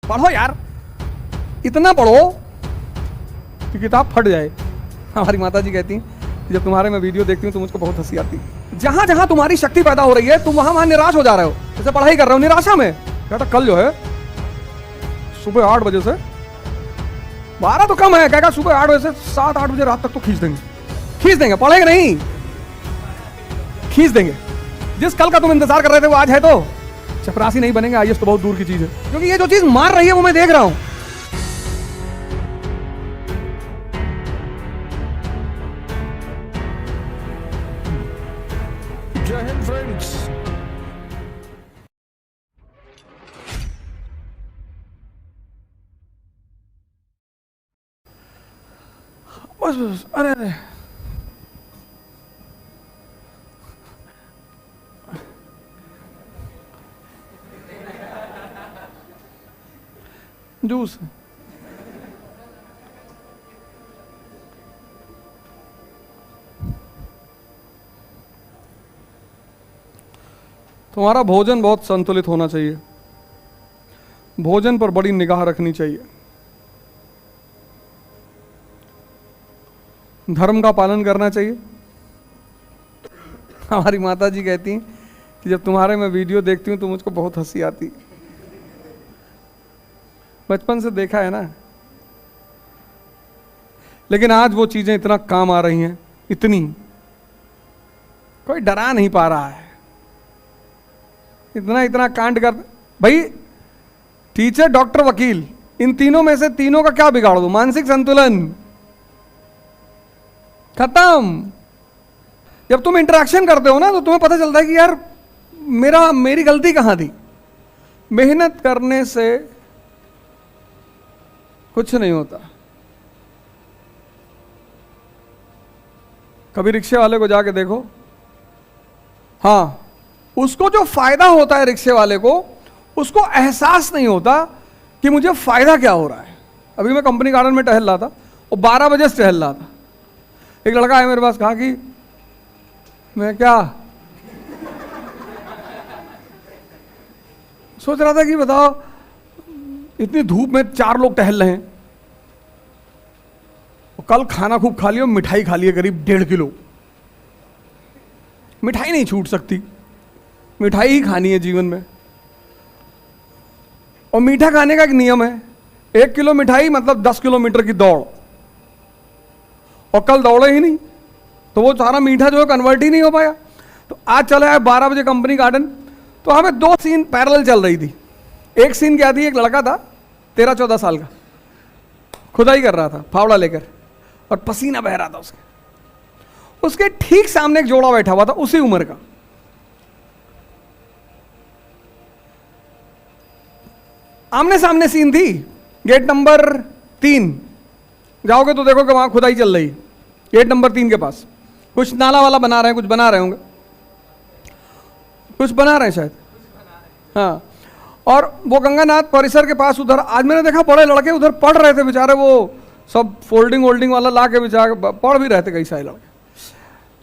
पढ़ो यार, इतना पढ़ो कि किताब फट जाए। हमारी माता जी कहती हैं कि जब तुम्हारे मैं वीडियो देखती हूँ तो मुझको बहुत हंसी आती है। जहां जहां तुम्हारी शक्ति पैदा हो रही है तुम वहां वहां निराश हो जा रहे हो। जैसे पढ़ाई कर रहे हो निराशा में, कहता कल जो है सुबह 8 बजे से 12 तो कम है, कहेगा सुबह 8 बजे से 7-8 बजे रात तक तो खींच देंगे। पढ़ेंगे नहीं, खींच देंगे। जिस कल का तुम इंतजार कर रहे थे वो आज है तो चपरासी नहीं बनेंगे। आईएएस तो बहुत दूर की चीज है, क्योंकि ये जो चीज मार रही है वो मैं देख रहा हूं। जय हिंद फ्रेंड्स। बस अरे जूस तुम्हारा भोजन बहुत संतुलित होना चाहिए। भोजन पर बड़ी निगाह रखनी चाहिए। धर्म का पालन करना चाहिए। हमारी माता जी कहती हैं कि जब तुम्हारे मैं वीडियो देखती हूँ तो मुझको बहुत हंसी आती। बचपन से देखा है ना, लेकिन आज वो चीजें इतना काम आ रही हैं, इतनी कोई डरा नहीं पा रहा है। इतना कांड कर भाई, टीचर डॉक्टर वकील, इन तीनों में से तीनों का क्या बिगाड़ दो? मानसिक संतुलन खत्म। जब तुम इंटरेक्शन करते हो ना तो तुम्हें पता चलता है कि यार मेरी गलती कहां थी। मेहनत करने से कुछ नहीं होता। कभी रिक्शे वाले को जाके देखो, हाँ, उसको जो फायदा होता है रिक्शे वाले को, उसको एहसास नहीं होता कि मुझे फायदा क्या हो रहा है। अभी मैं कंपनी गार्डन में टहल रहा था और 12 बजे से टहल रहा था। एक लड़का आया मेरे पास, कहा कि मैं क्या सोच रहा था कि बताओ इतनी धूप में 4 लोग टहल रहे हैं और कल खाना खूब खा लिया, मिठाई खा लिया करीब 1.5 किलो। मिठाई नहीं छूट सकती, मिठाई ही खानी है जीवन में। और मीठा खाने का एक नियम है, 1 किलो मिठाई मतलब 10 किलोमीटर की दौड़। और कल दौड़े ही नहीं तो वो सारा मीठा जो है कन्वर्ट ही नहीं हो पाया। तो आज चला है 12 बजे कंपनी गार्डन, तो हमें 2 सीन पैरेलल चल रही थी। एक सीन क्या थी, एक लड़का था 13-14 साल का, खुदाई कर रहा था फावड़ा लेकर और पसीना बह रहा था उसके ठीक सामने एक जोड़ा बैठा हुआ था उसी उम्र का। आमने सामने सीन थी। गेट नंबर 3 जाओगे तो देखो कि वहां खुदाई चल रही है। गेट नंबर 3 के पास कुछ नाला वाला बना रहे हैं, कुछ बना रहे होंगे, कुछ बना रहे हैं शायद, हाँ। और वो गंगानाथ परिसर के पास उधर आज मैंने देखा बड़े लड़के उधर पढ़ रहे थे बेचारे, वो सब फोल्डिंग वोल्डिंग वाला ला के बेचारे पढ़ भी रहे थे कई सारे लड़के।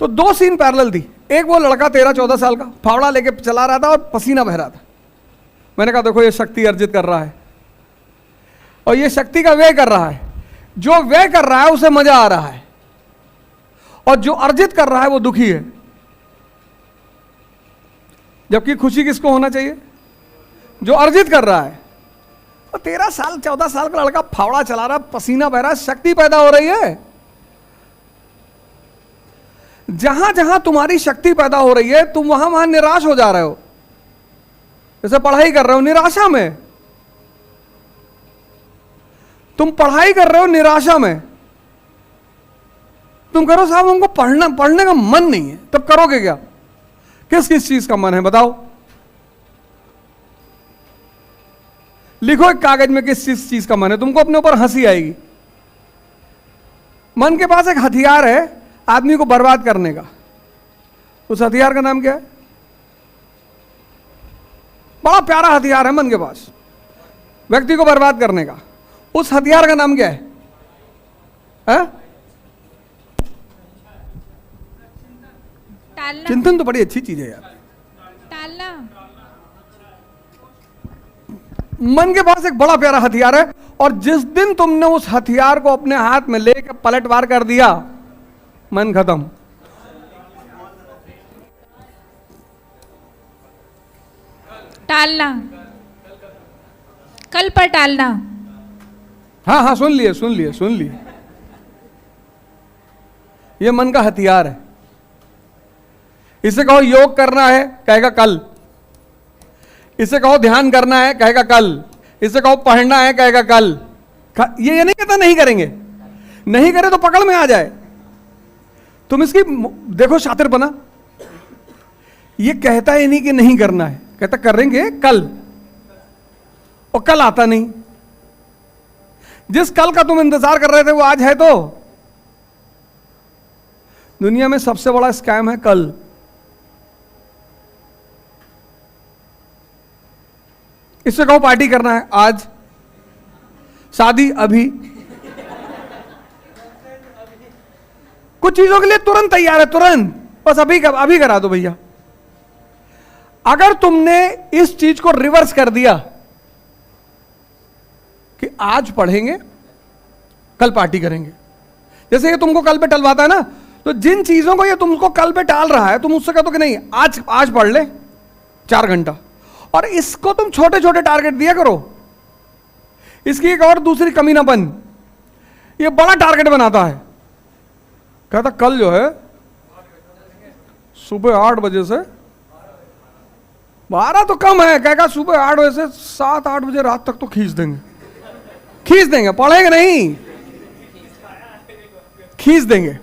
तो 2 सीन पैरेलल थी। एक वो लड़का 13-14 साल का फावड़ा लेके चला रहा था और पसीना बह रहा था। मैंने कहा देखो ये शक्ति अर्जित कर रहा है और ये शक्ति का व्यय कर रहा है। जो व्यय कर रहा है उसे मजा आ रहा है और जो अर्जित कर रहा है वो दुखी है। जबकि खुशी किसको होना चाहिए? जो अर्जित कर रहा है। और 13 साल 14 साल का लड़का फावड़ा चला रहा, पसीना बह रहा, शक्ति पैदा हो रही है। जहां जहां तुम्हारी शक्ति पैदा हो रही है तुम वहां वहां निराश हो जा रहे हो। जैसे पढ़ाई कर रहे हो निराशा में, तुम पढ़ाई कर रहे हो निराशा में, तुम करो साहब हमको पढ़ने का मन नहीं है, तब करोगे क्या? किस किस चीज का मन है बताओ? लिखो एक कागज में किस चीज का मन है, तुमको अपने ऊपर हंसी आएगी। मन के पास एक हथियार है आदमी को बर्बाद करने का। उस हथियार का नाम क्या है? बड़ा प्यारा हथियार है मन के पास व्यक्ति को बर्बाद करने का। उस हथियार का नाम क्या है? चिंतन तो बड़ी अच्छी चीज है यार। टालना। मन के पास एक बड़ा प्यारा हथियार है, और जिस दिन तुमने उस हथियार को अपने हाथ में लेकर पलटवार कर दिया, मन खत्म। टालना, कल पर टालना। हाँ हाँ, सुन लिए सुन लिए सुन लिए। ये मन का हथियार है। इसे कहो योग करना है, कहेगा कल। इसे कहो ध्यान करना है, कहेगा कल। इसे कहो पढ़ना है, कहेगा कल। ये नहीं कहता नहीं करेंगे, नहीं करे तो पकड़ में आ जाए। तुम इसकी देखो शातिर बना, ये कहता ही नहीं कि नहीं करना है, कहता करेंगे कल, और कल आता नहीं। जिस कल का तुम इंतजार कर रहे थे वो आज है। तो दुनिया में सबसे बड़ा स्कैम है कल। इससे कहो पार्टी करना है आज, शादी अभी, कुछ चीजों के लिए तुरंत तैयार है, तुरंत, बस अभी करा दो भैया। अगर तुमने इस चीज को रिवर्स कर दिया कि आज पढ़ेंगे कल पार्टी करेंगे, जैसे ये तुमको कल पे टलवाता है ना, तो जिन चीजों को ये तुमको कल पे टाल रहा है, तुम उससे कहते हो कि नहीं आज पढ़ ले 4 घंटा, और इसको तुम छोटे छोटे टारगेट दिया करो। इसकी एक और दूसरी कमी ना बन, ये बड़ा टारगेट बनाता है, कहता कल जो है सुबह 8 बजे से 12 तो कम है, कहेगा सुबह 8 बजे से 7-8 बजे रात तक तो खींच देंगे, पढ़ेंगे नहीं, खींच देंगे।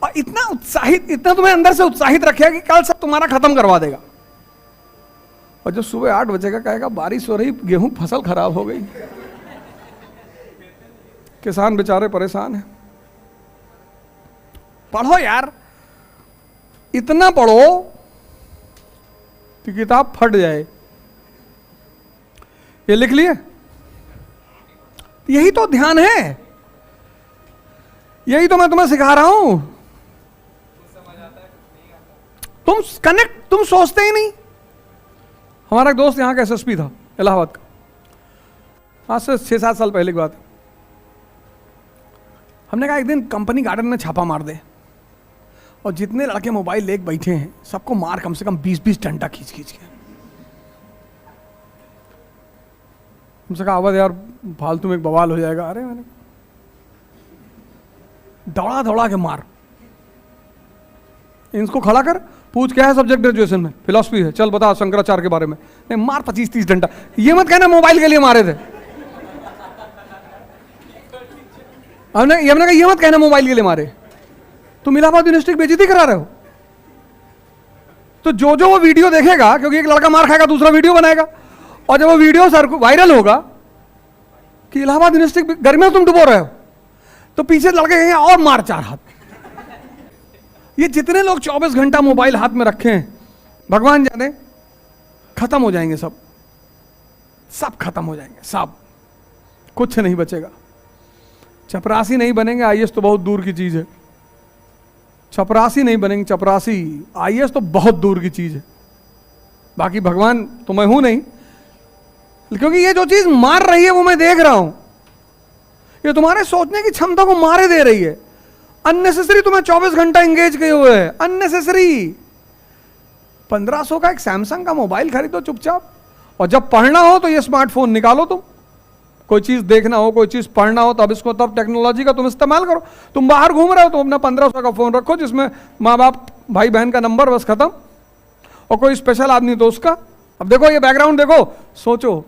और इतना उत्साहित, इतना तुम्हें अंदर से उत्साहित रखेगा कि कल सब तुम्हारा खत्म करवा देगा। और जब सुबह 8 बजे का कहेगा बारिश हो रही, गेहूं फसल खराब हो गई, किसान बेचारे परेशान हैं, पढ़ो यार, इतना पढ़ो कि किताब फट जाए। ये लिख लिए? यही तो ध्यान है, यही तो मैं तुम्हें सिखा रहा हूं। तुम कनेक्ट, तुम सोचते ही नहीं। हमारा एक दोस्त यहां का एसएसपी था, इलाहाबाद का, आज से 6-7 साल पहले की बात है। हमने कहा एक दिन कंपनी गार्डन में छापा मार दे, और जितने लड़के मोबाइल लेके बैठे हैं सबको मार, कम से कम 20-20 डंडा खींच के। हमसे कहा आवाज यार फालतू में एक बवाल हो जाएगा। अरे मैंने दौड़ा के मार, इनको खड़ा कर, पूछ क्या है सब्जेक्ट ग्रेजुएशन में, फिलॉसफी है, चल बता शंकराचार्य के बारे में, नहीं मार 25-30 डंडा। ये मत कहना मोबाइल के लिए मारे थे, हमने कहा ये मत कहना मोबाइल के लिए मारे, तुम इलाहाबाद यूनिवर्सिटी की बेइज्जती करा रहे हो। तो जो वो वीडियो देखेगा, क्योंकि एक लड़का मार खाएगा दूसरा वीडियो बनाएगा, और जब वो वीडियो वायरल होगा कि इलाहाबाद यूनिवर्सिटी गर्मी में तुम डुबो रहे हो, तो पीछे लड़के कहेंगे और मार 4 हाथ। ये जितने लोग 24 घंटा मोबाइल हाथ में रखे हैं, भगवान जाने खत्म हो जाएंगे, सब खत्म हो जाएंगे, सब, कुछ नहीं बचेगा। चपरासी नहीं बनेंगे, आईएएस तो बहुत दूर की चीज है। चपरासी नहीं बनेंगे, चपरासी, आईएएस तो बहुत दूर की चीज है। बाकी भगवान तो मैं हूं नहीं, क्योंकि ये जो चीज मार रही है वो मैं देख रहा हूं, ये तुम्हारे सोचने की क्षमता को मारे दे रही है। अननेसेसरी तुम्हें 24 घंटा एंगेज किए हुए है, अननेसेसरी। 1500 का एक सैमसंग का मोबाइल खरीदो चुपचाप, और जब पढ़ना हो तो ये स्मार्टफोन निकालो। तुम कोई चीज देखना हो, कोई चीज पढ़ना हो, तब इसको, तब टेक्नोलॉजी का तुम इस्तेमाल करो। तुम बाहर घूम रहे हो तो अपना 1500 का फोन रखो, जिसमें माँ बाप भाई बहन का नंबर, बस खत्म। और कोई स्पेशल आदमी तो उसका। अब देखो ये बैकग्राउंड देखो, सोचो,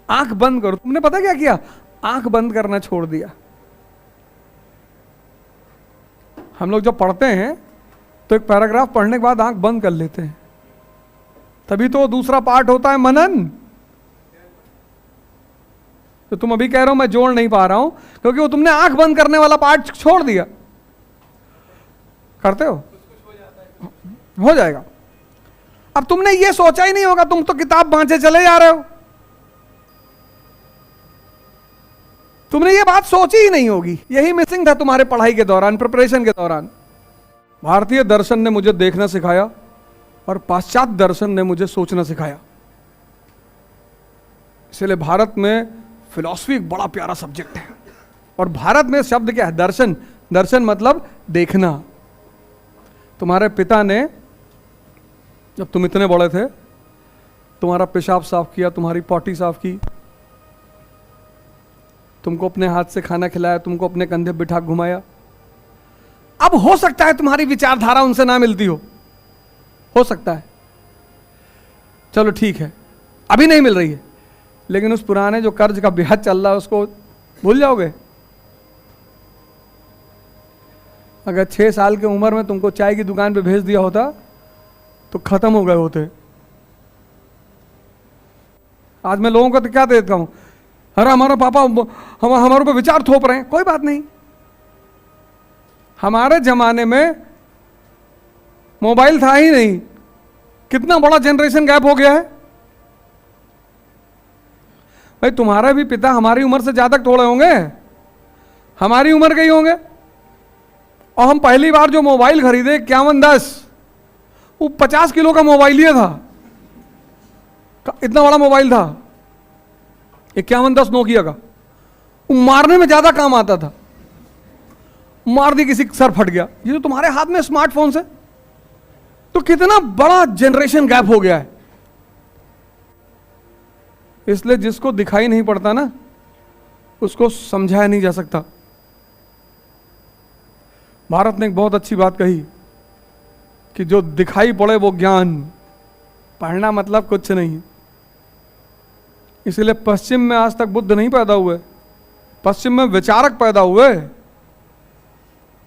आंख बंद करो। तुमने पता क्या किया? आंख बंद करना छोड़ दिया। हम लोग जब पढ़ते हैं तो एक पैराग्राफ पढ़ने के बाद आंख बंद कर लेते हैं, तभी तो दूसरा पार्ट होता है मनन। तो तुम अभी कह रहे हो मैं जोड़ नहीं पा रहा हूं, क्योंकि वो तुमने आंख बंद करने वाला पार्ट छोड़ दिया। करते हो जाएगा। अब तुमने ये सोचा ही नहीं होगा, तुम तो किताब बांचे चले जा रहे हो, तुमने ये बात सोची ही नहीं होगी। यही मिसिंग था तुम्हारे पढ़ाई के दौरान, प्रिपरेशन के दौरान। भारतीय दर्शन ने मुझे देखना सिखाया और पाश्चात्य दर्शन ने मुझे सोचना सिखाया। इसलिए भारत में फिलॉसफी एक बड़ा प्यारा सब्जेक्ट है। और भारत में शब्द क्या है? दर्शन। दर्शन मतलब देखना। तुम्हारे पिता ने जब तुम इतने बड़े थे तुम्हारा पेशाब साफ किया, तुम्हारी पॉटी साफ की, तुमको अपने हाथ से खाना खिलाया, तुमको अपने कंधे बिठा घुमाया। अब हो सकता है तुम्हारी विचारधारा उनसे ना मिलती हो सकता है, चलो ठीक है, अभी नहीं मिल रही है, लेकिन उस पुराने जो कर्ज का ब्याज चल रहा है उसको भूल जाओगे? अगर 6 साल की उम्र में तुमको चाय की दुकान पे भेज दिया होता तो खत्म हो गए होते। आज मैं लोगों को तो क्या देता हूं, अरे हमारा पापा हमारे ऊपर विचार थोप रहे हैं। कोई बात नहीं, हमारे जमाने में मोबाइल था ही नहीं, कितना बड़ा जनरेशन गैप हो गया है। भाई तुम्हारे भी पिता हमारी उम्र से ज्यादा थोड़े होंगे, हमारी उम्र के ही होंगे। और हम पहली बार जो मोबाइल खरीदे 5110, वो 50 किलो का मोबाइल ही था, इतना बड़ा मोबाइल था 5110 नोकिया का। वो मारने में ज्यादा काम आता था, मार दी किसी सर फट गया। ये तो तुम्हारे हाथ में स्मार्टफोन से, तो कितना बड़ा जनरेशन गैप हो गया है। इसलिए जिसको दिखाई नहीं पड़ता ना उसको समझाया नहीं जा सकता। भारत ने एक बहुत अच्छी बात कही कि जो दिखाई पड़े वो ज्ञान, पढ़ना मतलब कुछ नहीं। इसलिए पश्चिम में आज तक बुद्ध नहीं पैदा हुए, पश्चिम में विचारक पैदा हुए।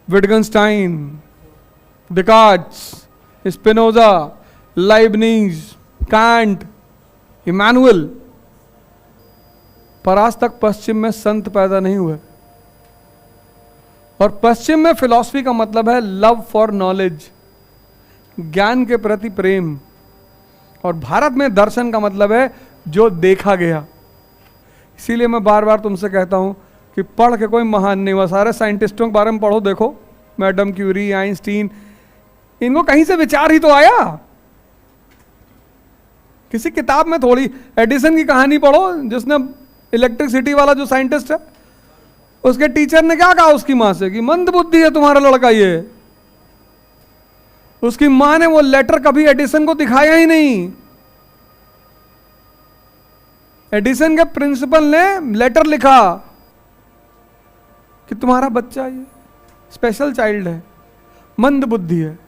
विटगेन्स्टाइन, डिकार्ट्स, स्पिनोजा, लाइबनीज, कांट, इमैनुअल। पर आज तक पश्चिम में संत पैदा नहीं हुए। और पश्चिम में फिलॉसफी का मतलब है लव फॉर नॉलेज, ज्ञान के प्रति प्रेम। और भारत में दर्शन का मतलब है जो देखा गया। इसीलिए मैं बार बार तुमसे कहता हूं कि पढ़ के कोई महान नहीं हुआ। सारे साइंटिस्टों के बारे में पढ़ो, देखो मैडम क्यूरी, आइंस्टीन, इनको कहीं से विचार ही तो आया। किसी किताब में थोड़ी। एडिसन की कहानी पढ़ो, जिसने इलेक्ट्रिसिटी वाला जो साइंटिस्ट है, उसके टीचर ने क्या कहा उसकी मां से कि मंद बुद्धि है तुम्हारा लड़का ये। उसकी मां ने वो लेटर कभी एडिसन को दिखाया ही नहीं। एडिसन के प्रिंसिपल ने लेटर लिखा कि तुम्हारा बच्चा ये स्पेशल चाइल्ड है, मंद बुद्धि है,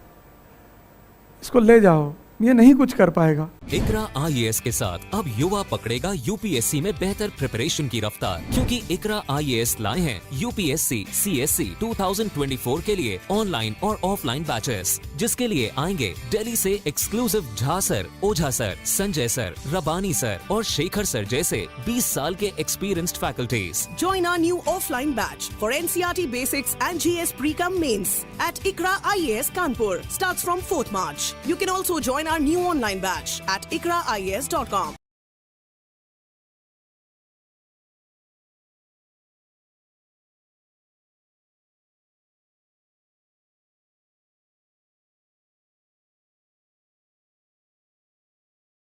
इसको ले जाओ, ये नहीं कुछ कर पाएगा। इकरा IAS के साथ अब युवा पकड़ेगा UPSC में बेहतर प्रिपरेशन की रफ्तार, क्योंकि इकरा IAS लाए हैं UPSC CSC 2024 के लिए ऑनलाइन और ऑफलाइन बैचेस, जिसके लिए आएंगे दिल्ली से एक्सक्लूसिव झा सर, ओझा सर, संजय सर, रबानी सर और शेखर सर जैसे 20 साल के experienced faculties. Join our new offline batch for NCERT Basics and GS Pre-Com Mains at Ikra IAS Kanpur. Starts from 4th March. You can also join our new online batch at ikraias.com.